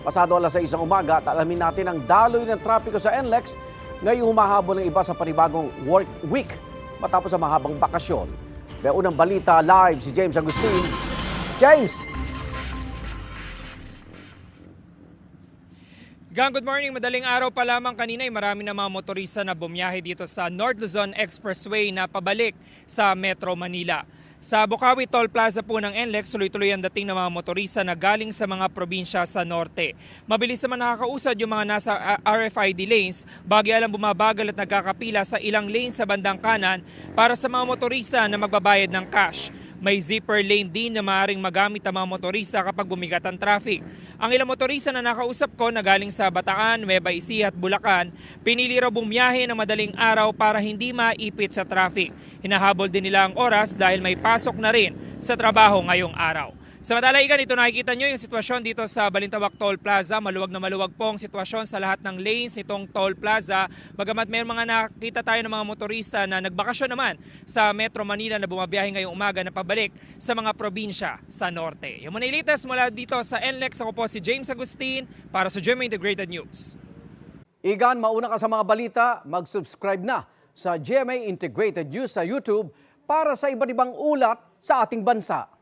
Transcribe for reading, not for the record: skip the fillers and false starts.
Pasado alas 6 ng umaga at alamin natin ang daloy ng trapiko sa NLEX ngayong humahabol ng iba sa panibagong work week matapos ang mahabang bakasyon. May unang balita live si James Agustin. James! Good morning. Madaling araw pa lamang kanina ay marami na mga motorista na bumiyahe dito sa North Luzon Expressway na pabalik sa Metro Manila. Sa Bocaue Toll Plaza po ng NLEX, tuloy-tuloy ang dating ng mga motorista na galing sa mga probinsya sa norte. Mabilis naman nakakausad yung mga nasa RFID lanes, bagay alang bumabagal at nagkakapila sa ilang lanes sa bandang kanan para sa mga motorista na magbabayad ng cash. May zipper lane din na maaaring magamit ang mga motorista kapag bumigat ang traffic. Ang ilang motorista na nakausap ko na galing sa Bataan, Nueva Ecija at Bulacan, pinili raw bumiyahe ng madaling araw para hindi maipit sa traffic. Hinahabol din nila ang oras dahil may pasok na rin sa trabaho ngayong araw. Sa Matalayigan, ito nakikita nyo yung sitwasyon dito sa Balintawak Toll Plaza. Maluwag na maluwag po ang sitwasyon sa lahat ng lanes nitong Toll Plaza. Bagamat may mga nakita tayo ng mga motorista na nagbakasyon naman sa Metro Manila na bumabiyahe ngayong umaga na pabalik sa mga probinsya sa norte. Yung muna ilitas mula dito sa NLEX, ako po si James Agustin para sa GMA Integrated News. Igan, mauna ka sa mga balita, mag-subscribe na sa GMA Integrated News sa YouTube para sa iba't ibang ulat sa ating bansa.